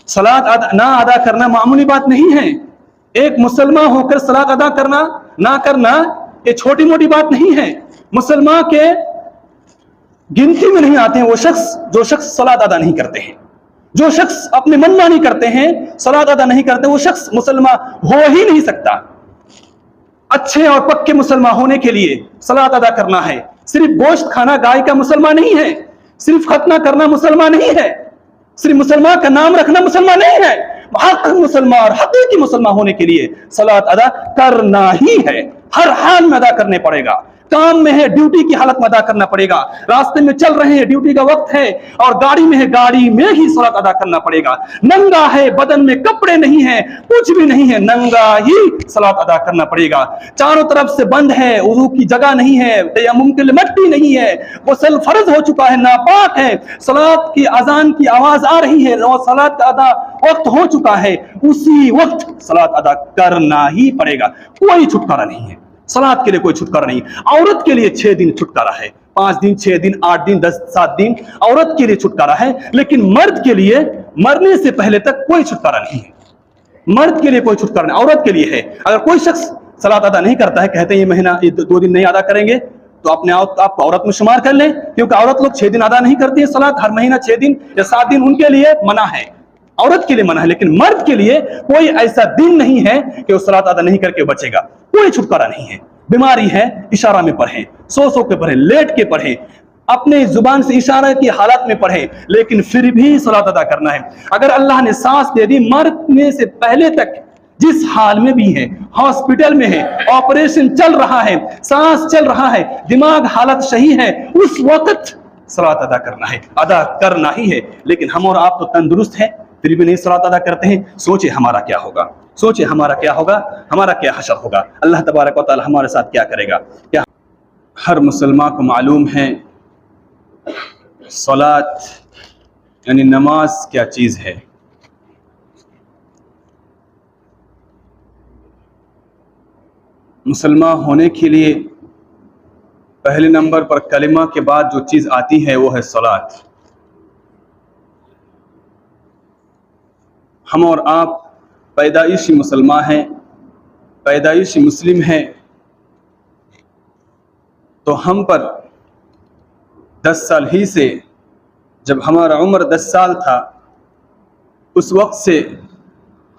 सलात ना अदा करना मामूली बात नहीं है। एक मुसलमान होकर सलात अदा करना ना करना ये छोटी मोटी बात नहीं है। मुसलमान के गिनती में नहीं आते हैं वो शख्स जो शख्स सलात अदा नहीं करते हैं। जो शख्स अपने मनमानी करते हैं, सलात अदा नहीं करते, वो शख्स मुसलमान हो ही नहीं सकता। अच्छे और पक्के मुसलमान होने के लिए सलात अदा करना है। सिर्फ गोश्त खाना गाय का मुसलमान नहीं है, सिर्फ खतना करना मुसलमान नहीं है, सिर्फ मुसलमान का नाम रखना मुसलमान नहीं है। हक मुसलमान और हकीकी मुसलमान होने के लिए सलात अदा करना ही है। हर हाल में अदा करने पड़ेगा। काम में है, ड्यूटी की हालत में अदा करना पड़ेगा। रास्ते में चल रहे हैं, ड्यूटी का वक्त है और गाड़ी में है, गाड़ी में ही सलात अदा करना पड़ेगा। नंगा है, बदन में कपड़े नहीं है, कुछ भी नहीं है, नंगा ही सलात अदा करना पड़ेगा। चारों तरफ से बंद है, वुजू की जगह नहीं है, तयम्मुम के लिए मट्टी नहीं है, गुस्ल फर्ज हो चुका है, नापाक है, सलात की अजान की आवाज आ रही है और सलात का अदा वक्त हो चुका है, उसी वक्त सलात अदा करना ही पड़ेगा। कोई छुटकारा नहीं है। सलात के लिए कोई छुटकारा नहीं। औरत के लिए 6 दिन छुटकारा है, 5 दिन, 6 दिन, 8 दिन, 10, 7 दिन औरत के लिए छुटकारा है, लेकिन मर्द के लिए मरने से पहले तक कोई छुटकारा नहीं है। मर्द के लिए कोई छुटकारा नहीं, औरत के लिए है। अगर कोई शख्स सलात अदा नहीं करता है, कहते हैं ये महीना 2 दिन नहीं अदा करेंगे, तो अपने आप औरत में शुमार कर लें, क्योंकि औरत लोग 6 दिन अदा नहीं करती है सलात। हर महीना 6 दिन या 7 दिन उनके लिए मना है, औरत के लिए मना है। लेकिन मर्द के लिए कोई ऐसा दिन नहीं है कि वो सलात अदा नहीं करके बचेगा। कोई छुटकारा नहीं है। बीमारी है, इशारा में पढ़ें, सो के पढ़ें, लेट के पढ़ें, अपने जुबान से इशारा की हालत में पढ़ें, लेकिन फिर भी सलात अदा करना है। अगर अल्लाह ने सांस दे दी, मरने से पहले तक जिस हाल में भी है, हॉस्पिटल में है, ऑपरेशन चल रहा है, सांस चल रहा है, दिमाग हालत सही है, उस वक्त सलात अदा करना है, अदा करना ही है। लेकिन हम और आप तो तंदुरुस्त हैं, फिर भी नहीं सलात अदा करते हैं। सोचे हमारा क्या होगा, सोचे हमारा क्या होगा, हमारा क्या हशर होगा, अल्लाह तबारक व तआला हमारे साथ क्या करेगा। क्या हर मुसलमान को मालूम है सलात यानी नमाज क्या चीज़ है। मुसलमान होने के लिए पहले नंबर पर कलिमा के बाद जो चीज़ आती है वो है सलात। हम और आप पैदाइशी मुसलमान हैं, पैदाइशी मुस्लिम हैं, तो हम पर 10 साल ही से, जब हमारा उम्र 10 साल था, उस वक्त से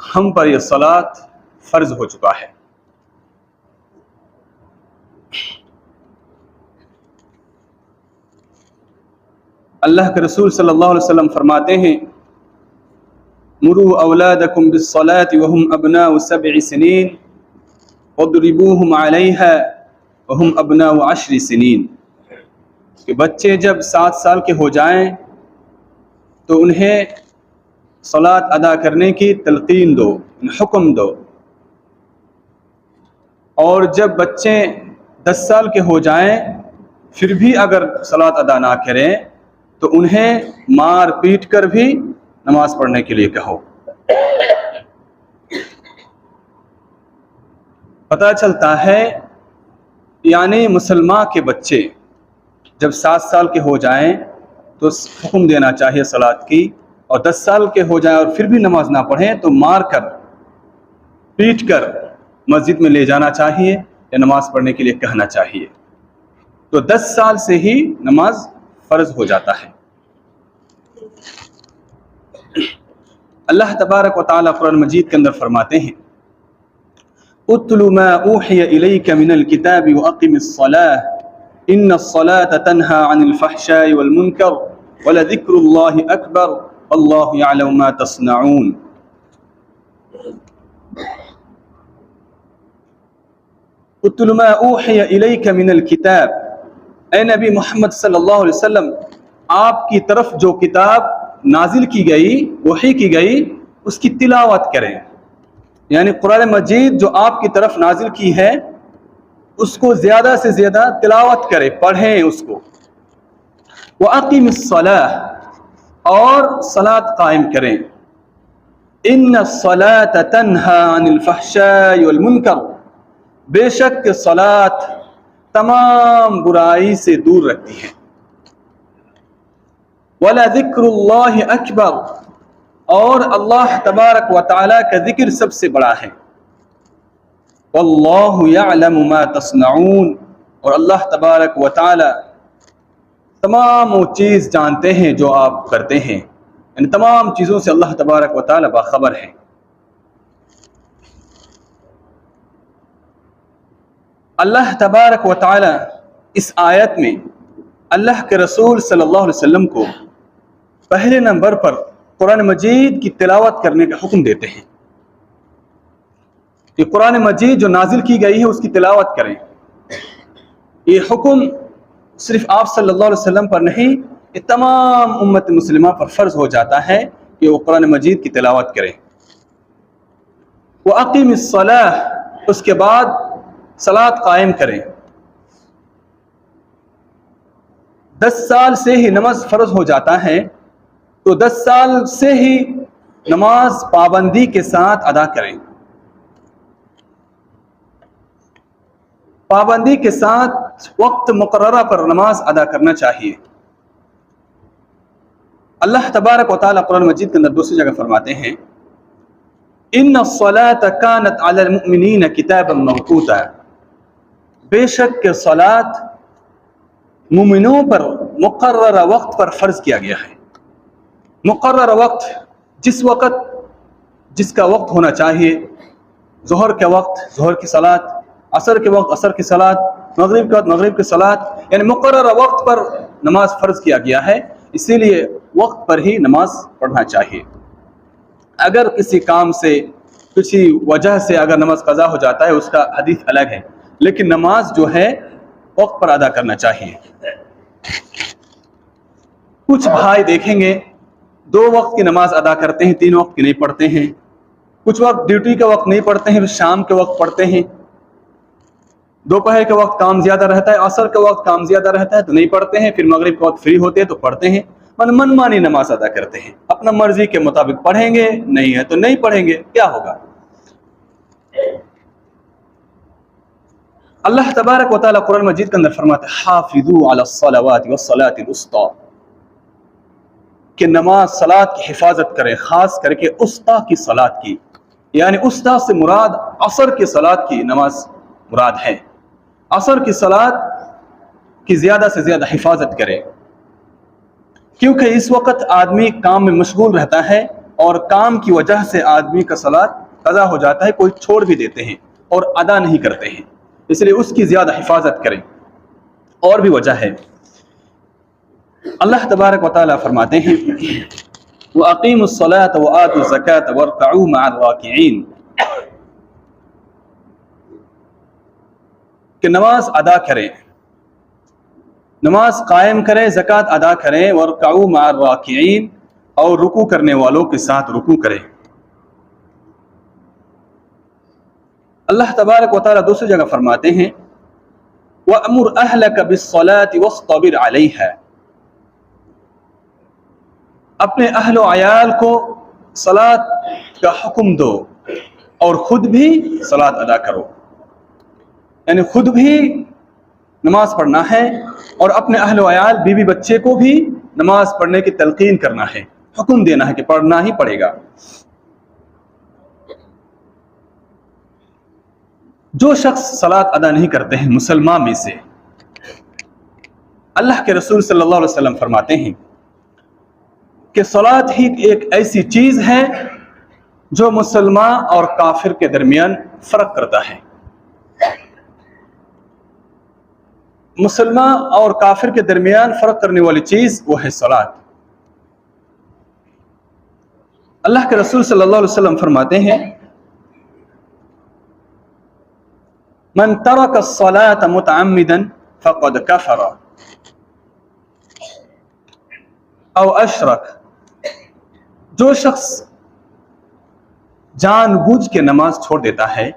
हम पर यह सलात फर्ज हो चुका है। अल्लाह के रसूल सल्लल्लाहु अलैहि वसल्लम फरमाते हैं, मुरू औलादकुम बिस्सलाति वहुम अबनाउ 7 सिनीन वद्रिबूहुम अलैहा वहुम अबनाउ 10 सिनीन। कि बच्चे जब 7 साल के हो जाएं तो उन्हें सलात अदा करने की तलकीन दो, हुक्म दो, और जब बच्चे 10 साल के हो जाएं फिर भी अगर सलात अदा ना करें तो उन्हें मार पीट कर भी नमाज पढ़ने के लिए कहो। पता चलता है यानी मुसलमान के बच्चे जब 7 साल के हो जाएं तो हुक्म देना चाहिए सलात की, और 10 साल के हो जाएं और फिर भी नमाज ना पढ़ें तो मार कर पीट कर मस्जिद में ले जाना चाहिए या नमाज पढ़ने के लिए कहना चाहिए। तो 10 साल से ही नमाज फर्ज हो जाता है। अल्लाह तबारक व तआला कुरान मजीद के अंदर फरमाते हैं, उत्लु मा ऊहिया इलैका मिनल किताबि व अक़िमिस सलाह इन्नस्सलाता तन्हा अनिल फ़हशाइ वल मुनकर व लज़िक्रुल्लाहि अकबर वल्लाहु यअलमु मा तस्नऊन। उत्लु मा ऊहिया इलैका मिनल किताब, ऐ नबी मोहम्मद सल्लल्लाहु अलैहि वसल्लम, आपकी तरफ जो किताब नाजिल की गई, वही की गई, उसकी तिलावत करें। यानी कुरान मजीद जो आपकी तरफ नाजिल की है उसको ज़्यादा से ज़्यादा तिलावत करें, पढ़ें उसको। व अक़िमिस सलाह, और सलात कायम करें। इन्नस्सलात तन्हा अनिल फ़हशाइ वल मुनकर, बेशक सलात तमाम बुराई से दूर रखती है। वला ज़िक्रुल्लाहि अकबर, اور اللہ تبارک و تعالیٰ کا ذکر سب سے بڑا ہے. واللہ یعلم ما تصنعون، اور اللہ تبارک و تعالیٰ تمام وہ چیز جانتے ہیں جو آپ کرتے ہیں، یعنی تمام چیزوں سے اللہ تبارک و تعالیٰ باخبر ہے. اللہ تبارک و تعالیٰ اس آیت میں اللہ کے رسول صلی اللہ علیہ وسلم کو پہلے نمبر پر قرآن مجید کی تلاوت کرنے کا حکم دیتے ہیں کہ قرآن مجید جو نازل کی گئی ہے اس کی تلاوت کریں. یہ حکم صرف آپ صلی اللہ علیہ وسلم پر نہیں، یہ تمام امت مسلمہ پر فرض ہو جاتا ہے کہ وہ قرآن مجید کی تلاوت کریں. وَأَقِمِ الصَّلَاةَ، اس کے بعد صلاۃ قائم کریں. 10 سال سے ہی نماز فرض ہو جاتا ہے تو 10 سال سے ہی نماز پابندی کے ساتھ ادا کریں. پابندی کے ساتھ وقت مقررہ پر نماز ادا کرنا چاہیے. اللہ تبارک و تعالیٰ قرآن مجید کے اندر دوسری جگہ فرماتے ہیں ان الصلاۃ کانت علی المؤمنین کتابا موقوتا، بے شک کہ صلاۃ مومنوں پر مقررہ وقت پر فرض کیا گیا ہے. مقررہ وقت جس کا وقت ہونا چاہیے، ظہر کے وقت ظہر کی صلاۃ، عصر کے وقت عصر کی صلاۃ، مغرب کے وقت مغرب کی صلاۃ، یعنی مقررہ وقت پر نماز فرض کیا گیا ہے. اسی لیے وقت پر ہی نماز پڑھنا چاہیے. اگر کسی کام سے کسی وجہ سے اگر نماز قضا ہو جاتا ہے اس کا حدیث الگ ہے، لیکن نماز جو ہے وقت پر ادا کرنا چاہیے. کچھ بھائی دیکھیں گے 2 وقت کی نماز ادا کرتے ہیں، 3 وقت کی نہیں پڑھتے ہیں. کچھ وقت ڈیوٹی کے وقت نہیں پڑھتے ہیں، شام کے وقت پڑھتے ہیں. دوپہر کے وقت کام زیادہ رہتا ہے، عصر کے وقت کام زیادہ رہتا ہے تو نہیں پڑھتے ہیں. پھر مغرب کے وقت فری ہوتے ہیں تو پڑھتے ہیں. من مانی نماز ادا کرتے ہیں، اپنا مرضی کے مطابق پڑھیں گے، نہیں ہے تو نہیں پڑھیں گے. کیا ہوگا؟ اللہ تبارک و تعالیٰ قرآن مجید کے اندر فرماتا ہے حافظوا علی الصلوات والصلاۃ الوسطی، کہ نماز صلاۃ کی حفاظت کریں، خاص کر کے وسطی کی صلاۃ کی. یعنی وسطی سے مراد عصر کی صلاۃ کی نماز مراد ہے. عصر کی صلاۃ کی زیادہ سے زیادہ حفاظت کرے، کیونکہ اس وقت آدمی کام میں مشغول رہتا ہے اور کام کی وجہ سے آدمی کا صلاۃ قضا ہو جاتا ہے. کوئی چھوڑ بھی دیتے ہیں اور ادا نہیں کرتے ہیں، اس لیے اس کی زیادہ حفاظت کریں. اور بھی وجہ ہے. اللہ تبارک و تعالیٰ فرماتے ہیں وَأَقِيمُوا الصَّلَاةَ وَآتُوا الزَّكَاةَ وَارْكَعُوا مَعَ الرَّاكِعِينَ، کہ نماز ادا کریں، نماز قائم کریں، زکوٰۃ ادا کریں، وَارْكَعُوا مَعَ الرَّاكِعِينَ، اور رکوع کرنے والوں کے ساتھ رکوع کریں. اللہ تبارک و تعالیٰ دوسری جگہ فرماتے ہیں وَأْمُرْ أَهْلَكَ بِالصَّلَاةِ وَاصْطَبِرْ عَلَيْهَا، اپنے اہل و عیال کو صلاۃ کا حکم دو اور خود بھی صلاۃ ادا کرو. یعنی خود بھی نماز پڑھنا ہے اور اپنے اہل و عیال بیوی بچے کو بھی نماز پڑھنے کی تلقین کرنا ہے، حکم دینا ہے کہ پڑھنا ہی پڑے گا. جو شخص صلاۃ ادا نہیں کرتے ہیں مسلمان میں سے، اللہ کے رسول صلی اللہ علیہ وسلم فرماتے ہیں کہ صلاۃ ہی ایک ایسی چیز ہے جو مسلمان اور کافر کے درمیان فرق کرتا ہے. مسلمان اور کافر کے درمیان فرق کرنے والی چیز وہ ہے صلاۃ. اللہ کے رسول صلی اللہ علیہ وسلم فرماتے ہیں من ترک الصلاۃ متعمدا فقد کفر او اشرک، جو شخص جان بوجھ کے نماز چھوڑ دیتا ہے،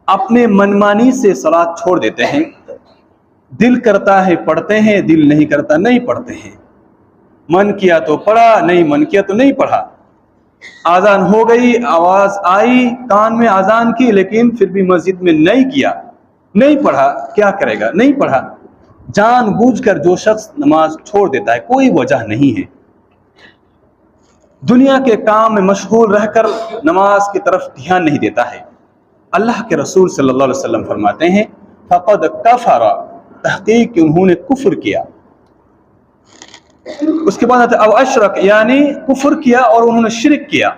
اپنے منمانی سے صلاۃ چھوڑ دیتے ہیں، دل کرتا ہے پڑھتے ہیں، دل نہیں کرتا نہیں پڑھتے ہیں، من کیا تو پڑھا، نہیں من کیا تو نہیں پڑھا. آذان ہو گئی، آواز آئی کان میں آذان کی، لیکن پھر بھی مسجد میں نہیں کیا، نہیں پڑھا. کیا کرے گا؟ نہیں پڑھا. جان بوجھ کر جو شخص نماز چھوڑ دیتا ہے، کوئی وجہ نہیں ہے، दुनिया के काम में मशगूल रहकर नमाज की तरफ ध्यान नहीं देता है। अल्लाह के रसूल सल्लल्लाहु अलैहि वसल्लम फरमाते हैं फ़क़द कफ़रा, तहक़ीक़ कि उन्होंने कुफ्र किया। उसके बाद अब अशरक, यानी कुफ्र किया और उन्होंने शिरक किया।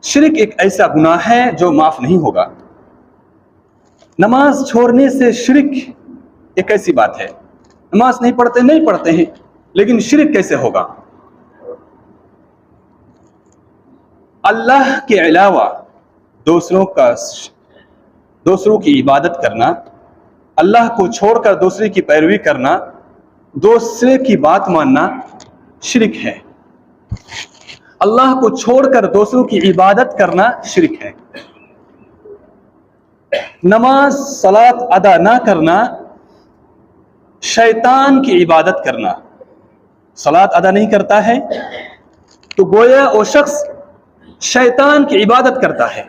शिरक एक ऐसा गुनाह है जो माफ नहीं होगा। नमाज छोड़ने से शिरक एक ऐसी बात है, नमाज नहीं पढ़ते हैं, लेकिन शिरक कैसे होगा? अल्लाह के अलावा दूसरों की इबादत करना, अल्लाह को छोड़कर दूसरे की पैरवी करना, दूसरे की बात मानना शिरक है। अल्लाह को छोड़कर दूसरों की इबादत करना शिरक है। नमाज सलात अदा ना करना शैतान की इबादत करना। सलात अदा नहीं करता है तो गोया वो शख्स शैतान की इबादत करता है।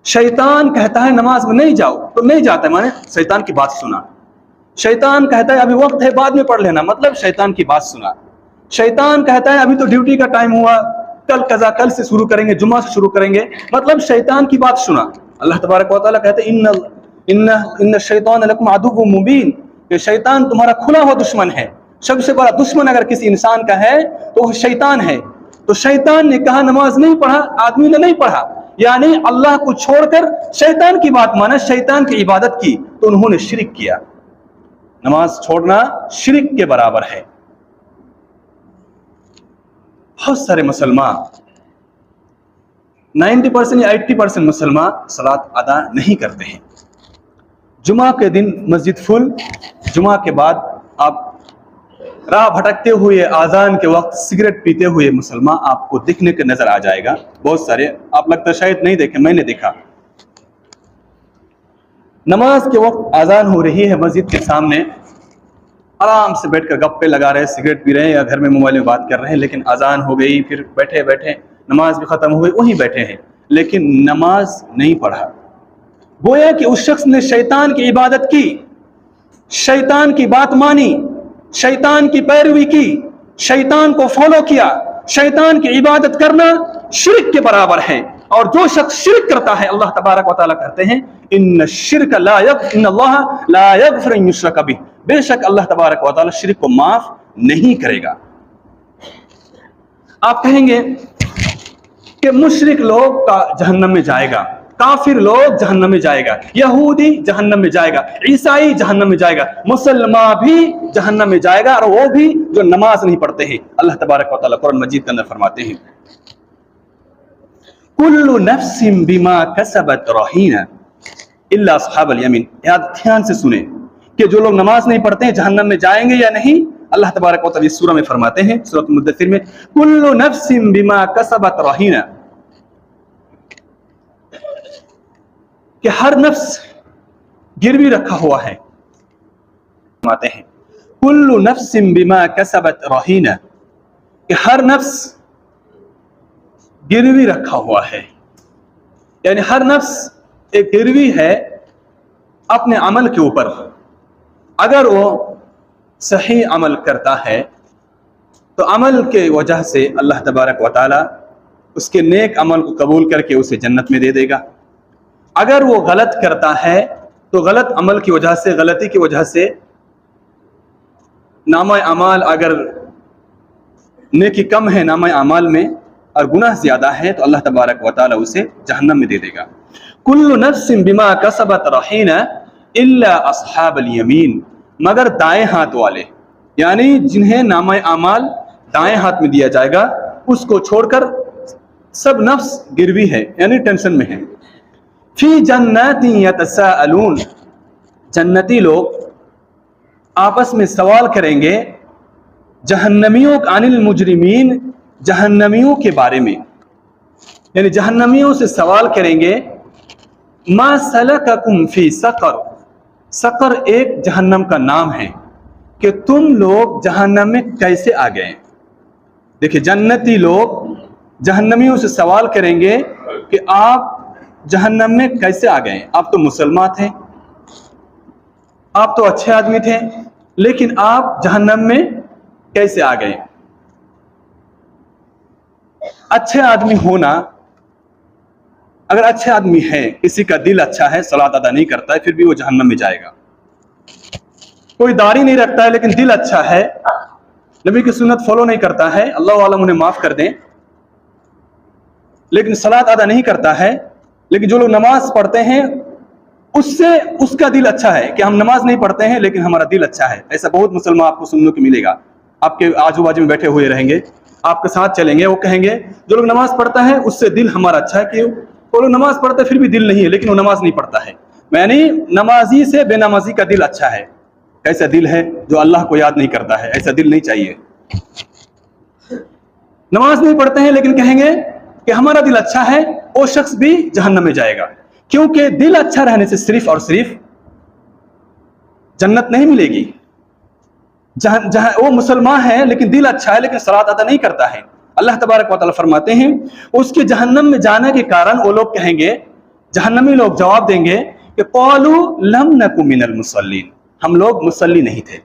शैतान कहता है नमाज में नहीं जाओ तो नहीं जाता है, माने शैतान की बात सुना। शैतान कहता है अभी वक्त है बाद में पढ़ लेना, मतलब शैतान की बात सुना। शैतान कहता है अभी तो ड्यूटी का टाइम हुआ, कल कज़ा, कल से शुरू करेंगे, जुम्मा से शुरू करेंगे, मतलब शैतान की बात सुना। अल्लाह तबारक व तआला कहते हैं इन्न शैतान लकुम अदुव्वुम मुबीन, कि शैतान तुम्हारा खुला हुआ दुश्मन है। सबसे बड़ा दुश्मन अगर किसी इंसान का है तो वह शैतान है। तो शैतान ने कहा नमाज नहीं पढ़ा, आदमी ने नहीं पढ़ा, यानी अल्लाह को छोड़कर शैतान की बात माना, शैतान की इबादत की, तो उन्होंने शिरक किया। नमाज छोड़ना शिरक के बराबर है। बहुत सारे मुसलमान 90% या 80% मुसलमान सलात अदा नहीं करते हैं। जुमा के दिन मस्जिद फुल, जुमा के बाद आप राह भटकते हुए आजान के वक्त सिगरेट पीते हुए मुसलमान आपको दिखने के नजर आ जाएगा। बहुत सारे, आप लगता शायद नहीं देखे, मैंने देखा। नमाज के वक्त आजान हो रही है, मस्जिद के सामने आराम से बैठकर गप्पे लगा रहे, सिगरेट पी रहे हैं या घर में मोबाइल में बात कर रहे हैं, लेकिन आजान हो गई, फिर बैठे बैठे नमाज भी खत्म हो गई, वहीं बैठे हैं, लेकिन नमाज नहीं पढ़ा। गोया कि उस शख्स ने शैतान की इबादत की, शैतान की बात मानी, शैतान की पैरवी की, शैतान को फॉलो किया। शैतान की इबादत करना शिरक के बराबर है। और जो शख्स शिरक करता है, अल्लाह तबारक व तआला कहते हैं इन्नल्लाह ला यगफिरु अन युश्रक बिह, बेशक अल्लाह तबारक व तआला शिरक को माफ नहीं करेगा। आप कहेंगे कि मुशरिक लोग का जहन्नम में जाएगा, काफिर लोग जहन्नम में जाएगा, यहूदी जहन्नम में जाएगा, ईसाई जहन्नम में जाएगा, मुसलमान भी जहन्नम में जाएगा, और वो भी जो नमाज नहीं पढ़ते हैं। अल्लाह तबारक व तआला कुरान मजीद के अंदर फरमाते हैं कुल्लु नफ्सिन बिमा कसबत रहीना इल्ला अस्हाबल यमीन। याद ध्यान से सुने कि जो लोग नमाज नहीं पढ़ते हैं जहन्नम में जाएंगे या नहीं। अल्लाह तबारक व तआला इस सूरह में फरमाते हैं, सूरह मुद्दसिर में, कुल्लु नफ्सिन बिमा कसबत रहीना, कि हर नफ्स गिरवी रखा हुआ है। फरमाते हैं कुल्लु नफ्सिन बिमा कसबत रहीना, कि हर नफ्स गिरवी रखा हुआ है, यानी हर नफ्स एक गिरवी है अपने अमल के ऊपर। अगर वो सही अमल करता है तो अमल के वजह से अल्लाह तबारक व तआला उसके नेक अमल को कबूल करके उसे जन्नत में दे देगा। अगर वो गलत करता है तो गलत अमल की वजह से, गलती की वजह से नामा अमाल, अगर नेकी कम है नामा अमाल में और गुनाह ज्यादा है, तो अल्लाह तबारक व तआला उसे जहन्नम में दे देगा। कुल्लु नफ्सिन बिमा कसबत रहीना इल्ला अस्हाबल यमीन, मगर दाएं हाथ वाले, यानी जिन्हें नामा अमाल दाएं हाथ में दिया जाएगा, उसको छोड़कर सब नफ्स गिरवी है, यानी टेंशन में है। फी जन्नातिन यतसाअलून, जन्नती लोग आपस में सवाल करेंगे जहन्नमियों अनिल मुजरिमीन, जहन्नमियों के बारे में, यानी जहन्नमियों से सवाल करेंगे मा सलककुम फी सकर। सकर एक जहन्नम का नाम है कि तुम लोग जहन्नम में कैसे आ गए। देखिए, जन्नती लोग जहन्नमियों से सवाल करेंगे कि आप जहन्नम में कैसे आ गए। आप तो मुसलमान थे, आप तो अच्छे आदमी थे, लेकिन आप जहन्नम में कैसे आ गए। अच्छे आदमी होना, अगर अच्छे आदमी है, किसी का दिल अच्छा है, सलात अदा नहीं करता है, फिर भी वो जहन्नम में जाएगा। कोई दाढ़ी नहीं रखता है लेकिन दिल अच्छा है, नबी की सुन्नत फॉलो नहीं करता है, अल्लाह वालम उन्हें माफ कर दें, लेकिन सलात अदा नहीं करता है, लेकिन जो लोग नमाज पढ़ते हैं उससे उसका दिल अच्छा है कि हम नमाज नहीं पढ़ते हैं लेकिन हमारा दिल अच्छा है। ऐसा बहुत मुसलमान आपको सुनने को मिलेगा, आपके आजू बाजू में बैठे हुए रहेंगे, आपके साथ चलेंगे, वो कहेंगे जो लोग नमाज पढ़ता है उससे दिल हमारा अच्छा है। कि वो लोग नमाज पढ़ते फिर भी दिल नहीं है, लेकिन वो नमाज नहीं पढ़ता है। यानी नमाजी से बेनमाजी का दिल अच्छा है। ऐसा दिल है जो अल्लाह को याद नहीं करता है, ऐसा दिल नहीं चाहिए। नमाज नहीं पढ़ते हैं लेकिन कहेंगे कि हमारा दिल अच्छा है, वो शख्स भी जहन्नम में जाएगा, क्योंकि दिल अच्छा रहने से सिर्फ और सिर्फ जन्नत नहीं मिलेगी। जहां वो मुसलमान है लेकिन दिल अच्छा है लेकिन सलात अदा नहीं करता है, अल्लाह तबारक व तआला फरमाते हैं उसके जहन्नम में जाने के कारण वो लोग कहेंगे, जहन्नमी लोग जवाब देंगे कि क़ालू लम नकु मिनल मुसल्लीन, हम लोग मुसल्ली नहीं थे।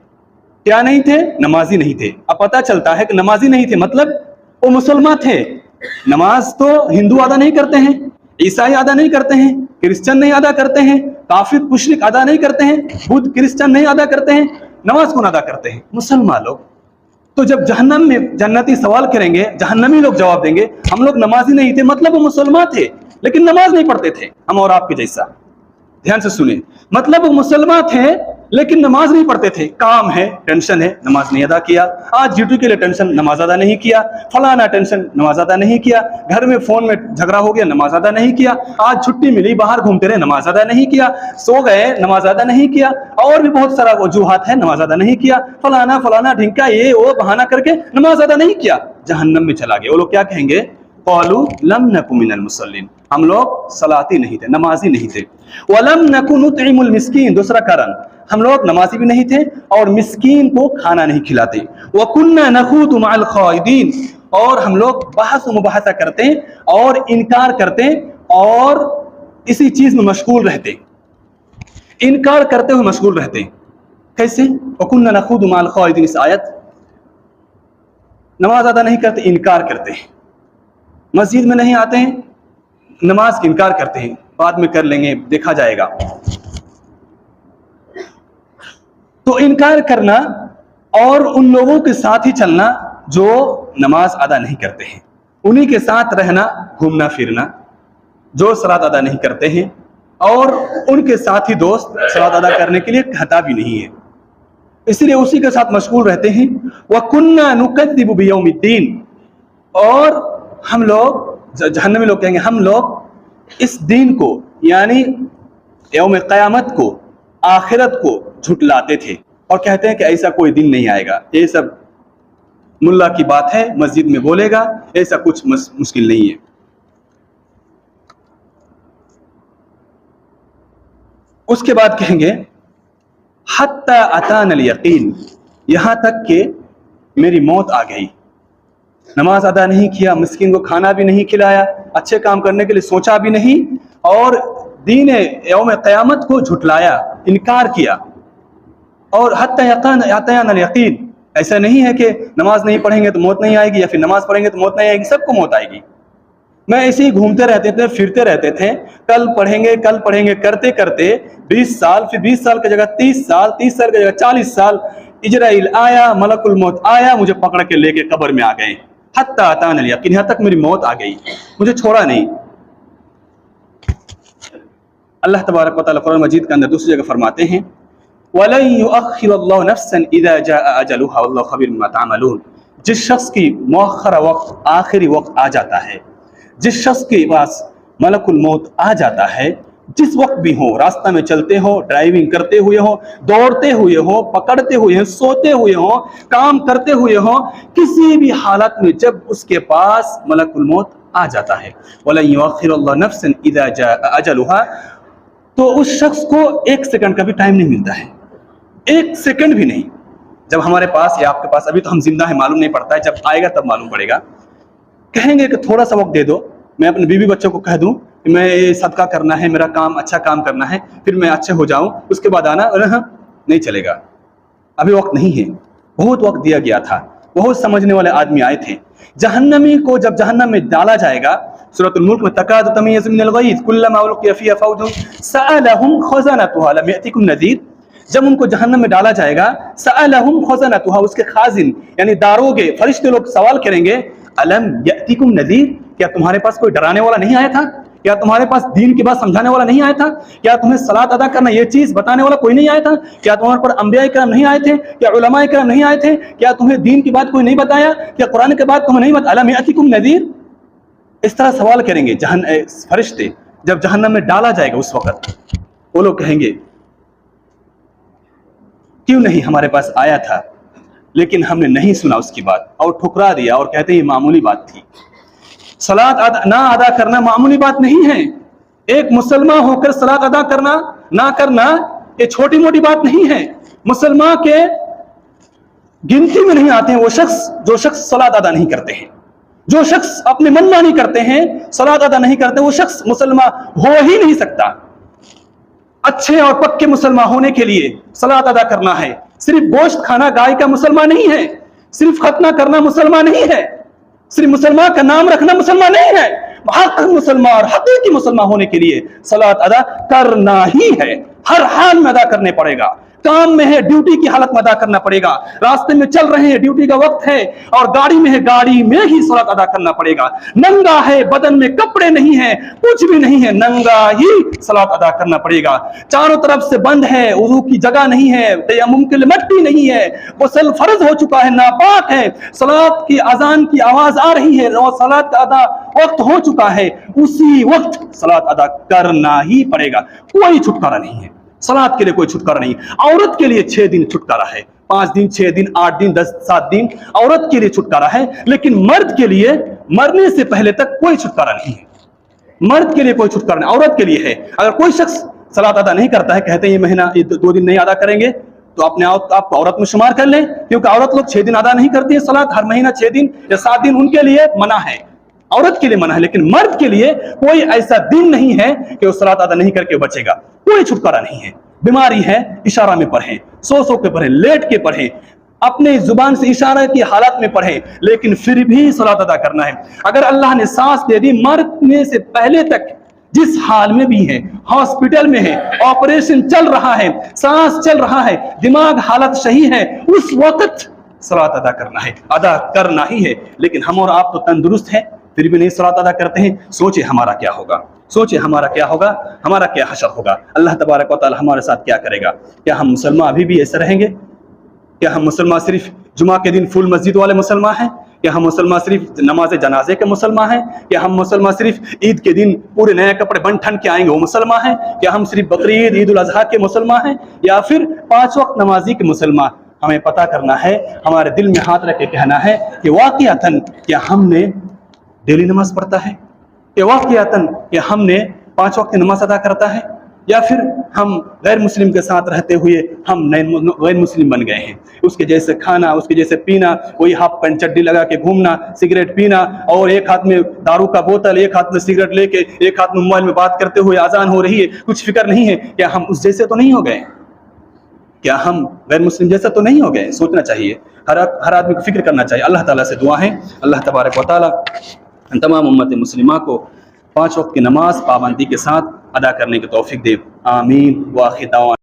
क्या नहीं थे? नमाजी नहीं थे। अब पता चलता है कि नमाजी नहीं थे मतलब वो मुसलमान थे। नमाज तो हिंदू अदा नहीं करते हैं, ईसाई अदा नहीं करते हैं, क्रिश्चियन नहीं अदा करते हैं, काफिर मुशरिक अदा नहीं करते हैं, बुद्ध क्रिश्चियन नहीं अदा करते हैं, नमाज कौन अदा करते हैं? मुसलमान लोग। तो जब जहन्नम में जन्नती सवाल करेंगे, जहन्नमी लोग जवाब देंगे हम लोग नमाजी नहीं थे, मतलब वो मुसलमान थे लेकिन नमाज नहीं पढ़ते थे, हम और आपके जैसा। ध्यान से सुने, मतलब वो मुसलमान थे लेकिन नमाज नहीं पढ़ते थे। काम है, टेंशन है, नमाज नहीं अदा किया। आज ड्यूटी के लिए टेंशन, नमाज अदा नहीं किया। फलाना टेंशन, नमाज अदा नहीं किया। घर में फोन में झगड़ा हो गया, नमाज अदा नहीं किया। आज छुट्टी मिली, बाहर घूमते रहे, नमाज अदा नहीं किया। सो गए, नमाज अदा नहीं किया। और भी बहुत सारा वजूहात है, नमाज अदा नहीं किया। फलाना फलाना ढिंका ये वो बहाना करके नमाज अदा नहीं किया, जहन्नम में चला गया। वो लोग क्या कहेंगे? क़ालू लम नकु मिनल मुसल्लीन, हम लोग सलाती नहीं थे, नमाजी नहीं थे। वलम नकु नुतइमुल मिस्कीन, दूसरा कारण हम लोग नमाजी भी नहीं थे और मिस्कीन को खाना नहीं खिलाते। वकुन्ना नखूदु मअल खाइदीन, और हम लोग बहस मुबाहसा करते और इनकार करते और इसी चीज में मशगूल रहते, इनकार करते हुए मशगूल रहते। कैसे? वकुन्ना नखूदु मअल खाइदीन, इस आयत, नमाज अदा नहीं करते, इनकार करते हैं, मस्जिद में नहीं आते हैं, नमाज की इनकार करते हैं, बाद में कर लेंगे, देखा जाएगा। तो इनकार करना और उन लोगों के साथ ही चलना जो नमाज अदा नहीं करते हैं, उन्हीं के साथ रहना, घूमना फिरना, जो सलात अदा नहीं करते हैं, और उनके साथ ही दोस्त सलात अदा करने के लिए कहता भी नहीं है, इसलिए उसी के साथ मशगूल रहते हैं। वकुन्ना नुकद्दिबु बियौमिद्दीन, और हम लोग, जहन्नमी लोग कहेंगे हम लोग इस दिन को यानी यौम क़यामत को, आखिरत को झुटलाते थे और कहते हैं कि ऐसा कोई दिन नहीं आएगा, ये सब मुल्ला की बात है, मस्जिद में बोलेगा, ऐसा कुछ मुश्किल नहीं है। उसके बाद कहेंगे हत्ता अतानल यकीन, यहां तक कि मेरी मौत आ गई। नमाज अदा नहीं किया, मिस्किन को खाना भी नहीं खिलाया, अच्छे काम करने के लिए सोचा भी नहीं, और दीन यौम क़यामत को झुटलाया, इनकार किया। और हत्ता अतानल यकीन, ऐसा नहीं है कि नमाज नहीं पढ़ेंगे तो मौत नहीं आएगी, या फिर नमाज पढ़ेंगे तो मौत नहीं आएगी, सबको मौत आएगी। मैं ऐसे ही घूमते रहते थे, फिरते रहते थे, कल पढ़ेंगे करते करते 20 साल, फिर 20 साल की जगह 30 साल, 30 साल की जगह 40 साल, इजराइल आया, मलकुल मौत आया, मुझे पकड़ के लेके कब्र में आ गए। हत्ता अतानल यकीन, यहाँ तक मेरी मौत आ गई, मुझे छोड़ा नहीं। अल्लाह तबारक व तआला कुरान मजीद के अंदर दूसरी जगह फरमाते हैं वलन युअख्खिरुल्लाहु नफ्सन इज़ा जाअ अजलुहा वल्लाहु खबीरुम बिमा तअमलून, जिस शख्स की मुअख्खरा वक्त, आखिरी वक्त आ जाता है, जिस शख्स के पास मलकुल मौत आ जाता है, जिस वक्त भी हो, रास्ता में चलते हो, ड्राइविंग करते हुए हो, दौड़ते हुए हो, पकड़ते हुए हो, सोते हुए हो, काम करते हुए हो, किसी भी हालत में जब उसके पास मलकुल मौत आ जाता है, वलन युअख्खिरुल्लाहु नफ्सन इज़ा जाअ अजलुहा, तो उस शख्स को 1 सेकंड का भी टाइम नहीं मिलता है, 1 सेकंड भी नहीं। जब हमारे पास या आपके पास, अभी तो हम जिंदा है, मालूम नहीं पड़ता है, जब आएगा तब मालूम पड़ेगा। कहेंगे कि थोड़ा सा वक्त दे दो, मैं अपने बीवी बच्चों को कह दूं कि मैं ये सदका करना है, मेरा काम, अच्छा काम करना है, फिर मैं अच्छे हो जाऊं, उसके बाद आना, नहीं चलेगा, अभी वक्त नहीं है, बहुत वक्त दिया गया था, बहुत समझने वाले आदमी आए थे। जहन्नमी को जब जहन्नम में डाला जाएगा, सूरह मुल्क में तकादु तमय्यज़ु मिनल गैज़ कुल्लमा उल्क़िया फ़ीहा फ़ौजुन सअलहुम ख़ज़नतुहा लम यअतिकुम नज़ीर। जब उनको जहन्नम में डाला जाएगा, सअलहुम ख़ज़नतुहा, उसके खाजिन यानी दारोगे फरिश्ते लोग सवाल करेंगे, अलम यअतिकुम नज़ीर, क्या तुम्हारे पास कोई डराने वाला नहीं आया था? क्या तुम्हारे पास दीन की बात समझाने वाला नहीं आया था? क्या तुम्हें सलात अदा करना ये चीज बताने वाला कोई नहीं आया था? क्या तुम्हारे पर अंबिया किराम नहीं आए थे? क्या उलमा किराम नहीं आए थे? क्या तुम्हें दीन की बात कोई नहीं बताया? क्या कुरान के बाद तुम्हें नहीं बताया? अलम यअतिकुम नज़ीर। इस तरह सवाल करेंगे फरिश्ते जब जहन्नम में डाला जाएगा। उस वक्त वो लोग कहेंगे क्यों नहीं हमारे पास आया था, लेकिन हमने नहीं सुना उसकी बात और ठुकरा दिया और कहते हैं ये मामूली बात थी। सलात ना अदा करना मामूली बात नहीं है। एक मुसलमान होकर सलात अदा करना ना करना ये छोटी मोटी बात नहीं है। मुसलमान के गिनती में नहीं आते हैं वो शख्स जो शख्स सलात अदा नहीं करते हैं। जो शख्स अपने मनमानी करते हैं, सलात अदा नहीं करते, वो शख्स मुसलमान हो ही नहीं सकता। अच्छे और पक्के मुसलमान होने के लिए सलात अदा करना है। सिर्फ गोश्त खाना गाय का मुसलमान नहीं है, सिर्फ खतना करना मुसलमान नहीं है, सिर्फ मुसलमान का नाम रखना मुसलमान नहीं है। हक मुसलमान और हकीकी मुसलमान होने के लिए सलात अदा करना ही है। हर हाल में अदा करने पड़ेगा। काम में है, ड्यूटी की हालत में अदा करना पड़ेगा। रास्ते में चल रहे हैं, ड्यूटी का वक्त है और गाड़ी में है, गाड़ी में ही सलात अदा करना पड़ेगा। नंगा है, बदन में कपड़े नहीं है, कुछ भी नहीं है, नंगा ही सलात अदा करना पड़ेगा। चारों तरफ से बंद है, वुज़ू की जगह नहीं है, तयम्मुम के लिए मट्टी नहीं है, गुस्ल फर्ज हो चुका है, नापाक है, सलात की अजान की आवाज आ रही है और सलात का अदा वक्त हो चुका है, उसी वक्त सलात अदा करना ही पड़ेगा। कोई छुटकारा नहीं है। सलात के लिए कोई छुटकारा नहीं। औरत के लिए 6 दिन छुटकारा है, 5 दिन, 6 दिन, 8 दिन, 10, 7 दिन औरत के लिए छुटकारा है, लेकिन मर्द के लिए मरने से पहले तक कोई छुटकारा नहीं है। मर्द के लिए कोई छुटकारा नहीं, औरत के लिए है। अगर कोई शख्स सलात अदा नहीं करता है, कहते हैं ये महीना 2 दिन नहीं अदा करेंगे, तो अपने आप औरत में शुमार कर लें, क्योंकि औरत लोग 6 दिन अदा नहीं करती है सलात। हर महीना 6 दिन या 7 दिन उनके लिए मना है, औरत के लिए मना है। लेकिन मर्द के लिए कोई ऐसा दिन नहीं है कि वो सलात अदा नहीं करके बचेगा। कोई छुटकारा नहीं है। बीमारी है, इशारा में पढ़ें, सो के पढ़ें, लेट के पढ़ें, अपने जुबान से इशारा की हालत में पढ़ें, लेकिन फिर भी सलात अदा करना है। अगर अल्लाह ने सांस दे दी, मरने से पहले तक जिस हाल में भी है, हॉस्पिटल में है, ऑपरेशन चल रहा है, सांस चल रहा है, दिमाग हालत सही है, उस वक्त सलात अदा करना है, अदा करना ही है। लेकिन हम और आप तो तंदुरुस्त हैं, फिर भी नहीं सलात अदा करते हैं। सोचे हमारा क्या होगा, सोचे हमारा क्या होगा, हमारा क्या हशर होगा, अल्लाह तबारक व तआला हमारे साथ क्या करेगा। क्या हम मुसलमान अभी भी ऐसे रहेंगे? क्या हम मुसलमान सिर्फ जुमा के दिन फुल मस्जिद वाले मुसलमान हैं? क्या हम मुसलमान सिर्फ नमाज जनाजे के मुसलमान हैं? क्या हम मुसलमान सिर्फ ईद के दिन पूरे नए कपड़े बन ठन के आएंगे वो मुसलमान हैं? क्या हम सिर्फ बकरीद, ईद उल अजहा के मुसलमान हैं, या फिर 5 वक्त नमाजी के मुसलमान? हमें पता करना है, हमारे दिल में हाथ रख के कहना है कि वाक़ियतन क्या हमने डेली नमाज पढ़ता है, कि वाक़ियतन कि हमने 5 वक्त की नमाज अदा करता है, या फिर हम गैर मुस्लिम के साथ रहते हुए हम गैर मुस्लिम बन गए हैं। उसके जैसे खाना, उसके जैसे पीना, वही हाफ पैंट चड्डी लगा के घूमना, सिगरेट पीना, और एक हाथ में दारू का बोतल, एक हाथ में सिगरेट लेके, एक हाथ में मोबाइल में बात करते हुए अजान हो रही है, कुछ फिक्र नहीं है। क्या हम उस जैसे तो नहीं हो गए? क्या हम गैर मुस्लिम जैसा तो नहीं हो गए? सोचना चाहिए, हर आदमी को फिक्र करना चाहिए। अल्लाह ताला से दुआ है, अल्लाह तबारक व तआला तमाम उम्मत मुस्लिमा को 5 वक्त की नमाज पाबंदी के साथ अदा करने की तौफीक दे। आमीन। व आखिर दावा।